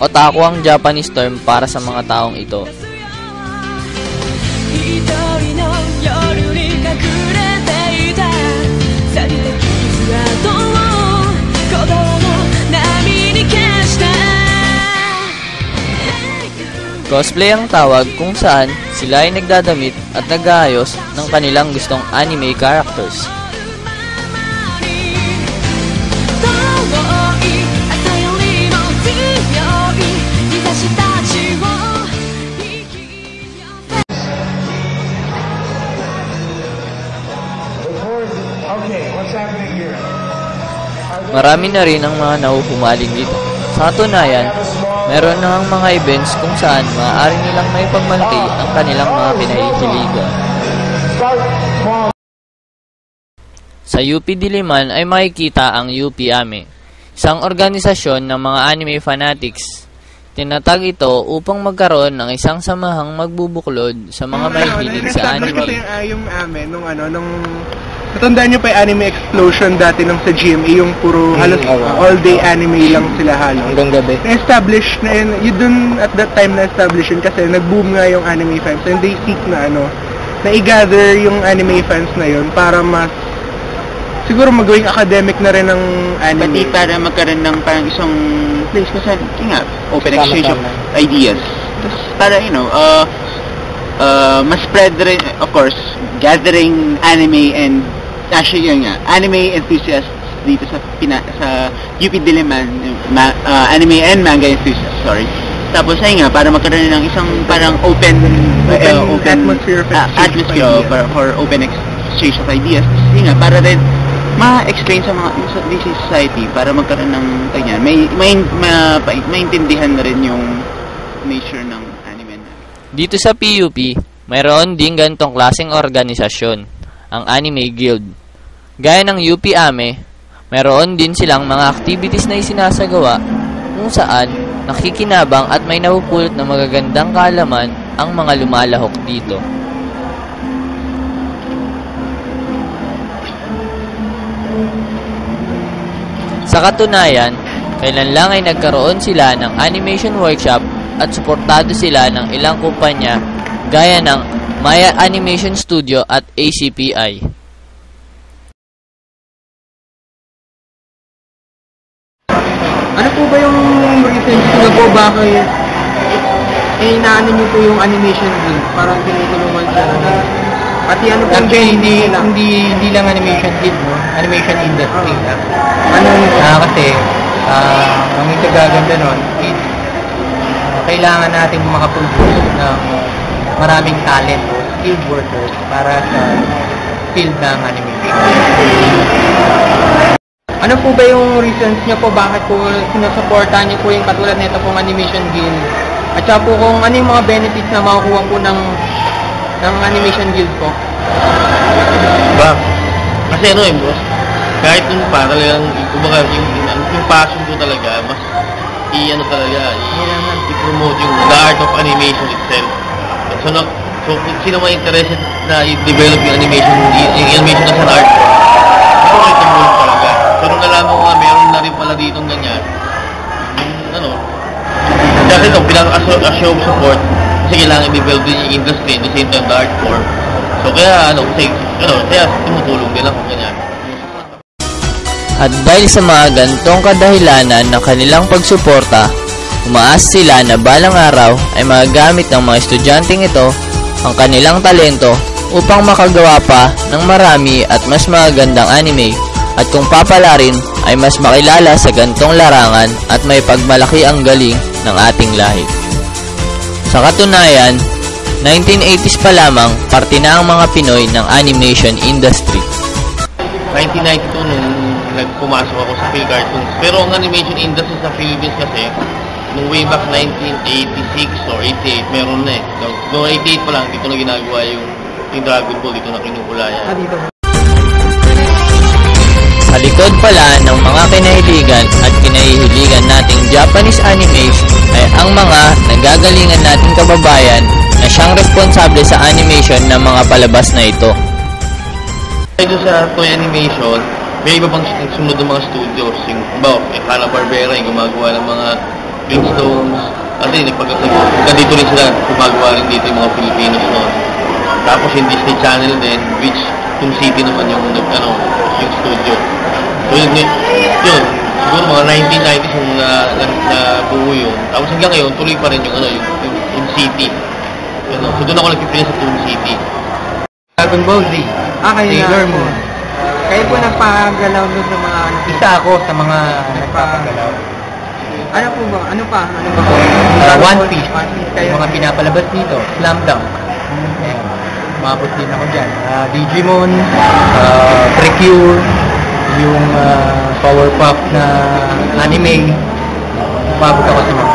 Otaku ang Japanese term para sa mga taong ito. Cosplay ang tawag kung saan sila ay nagdadamit at nag-aayos ng kanilang gustong anime characters. Marami na rin ang mga nahuhumaling dito. Sa katunayan, meron na ang mga events kung saan maaari nilang may pagmalaki ang kanilang mga kinahihiligan. Sa UP Diliman ay makikita ang UP Ame, isang organisasyon ng mga anime fanatics. Tinatag ito upang magkaroon ng isang samahang magbubuklod sa mga mahihilig sa anime. Yung Ame, nung natandaan niyo pa yung Anime Explosion dati nung sa GMA, yung puro halos all-day anime lang sila halos. Hanggang gabi. Na-establish na yun dun at that time na-establish yun kasi nag-boom nga yung anime fans and they seek na na i-gather yung anime fans na yun para mas siguro magawing academic na rin ng anime. Pati para magkaroon ng parang isang place kung saan, open exchange of ideas. Tapos para, mas spread rin, of course, gathering anime and actually yun nga, anime enthusiasts dito sa UP Diliman, anime and manga enthusiasts, sorry. Tapos ayun nga, para magkaroon ng isang parang open atmosphere for open exchange of ideas. Yun nga, para rin ma-explain sa mga busy society para magkaroon ng ganyan, maintindihan na rin yung nature ng anime. Dito sa PUP, mayroon din ganitong klaseng organisasyon, ang Anime Guild. Gaya ng UP Ame, mayroon din silang mga activities na isinasagawa kung saan nakikinabang at may napupulot na magagandang kaalaman ang mga lumalahok dito. Sa katunayan, kailan lang ay nagkaroon sila ng animation workshop at suportado sila ng ilang kumpanya gaya ng Maya Animation Studio at ACPI. Ano po ba yung reason na po bakit inaano niyo po yung animation guild? Parang tinutulungan siya na pati ano po hindi lang animation guild, no? Animation industry. Kasi ang itagaganda nun is kailangan natin makaproduce ng maraming talent o skilled workers para sa field ng animation. Ano po ba yung reasons niyo po bakit po sinusuportahan niyo po yung katulad nito pong animation guild? At saka po kung ano yung mga benefits na makukuha po ng animation guild po? Kasi boss, kahit nung pa talagang, kumbaga, yung passion ko talaga, mas i-promote yung the art of animation itself. So sino may interested na i-develop yung animation as an art, ito ay tumulong talaga. So nung nalaman ko nga, meron na rin pala ditong ganyan, kasi ito, pinaka-show of support, kasi kailangan i-develop din yung industry at the same time the art form. So kaya, kaya tumutulong din ako ganyan. At dahil sa mga gantong kadahilanan ng kanilang pagsuporta, umaas sila na balang araw ay magagamit ng mga estudyanteng ito ang kanilang talento upang makagawa pa ng marami at mas magagandang anime at kung papalarin ay mas makilala sa gantong larangan at may pagmalaki ang galing ng ating lahi. Sa katunayan, 1980s pa lamang parte na ang mga Pinoy ng animation industry. 1992 nung nagpumasok ako sa Philcartoons. Pero ang animation industry sa Philippines kasi, nung way back 1986 or 88, meron na eh. Noong 88 pa lang, dito na ginagawa yung Dragon Ball, dito na kinukulayan. Sa likod pala ng mga kinahiligan at kinahihiligan nating Japanese animes ay ang mga nagagalingan nating kababayan na siyang responsable sa animation ng mga palabas na ito. Dito sa toy animation, may iba pang sunod ng mga studios. Yung Hanna-Barbera yung gumagawa ng mga Flintstones, kasi nandito rin sila, gumagawa rin dito yung mga Filipinos noon. Tapos yung Disney Channel din, which Toon City naman yung yung studio. So yun, siguro mga 1990s yung nabuo yun. Tapos hanggang ngayon, tuloy pa rin yung Toon City. So doon ako nagpipili sa Toon City. Dragon Ball Z. Kayo Sailor na. Moon. Kayo po nagpagalaw doon ng mga Isa ako sa mga nagpapagalaw. Ano po ba? Ano pa? Ano ba? One Piece. Kayo. Yung mga pinapalabas dito. Slam Dunk. Ayan. Umabot din ako dyan. Digimon, Precure, yung Powerpuff na anime. Umabot ako sa mga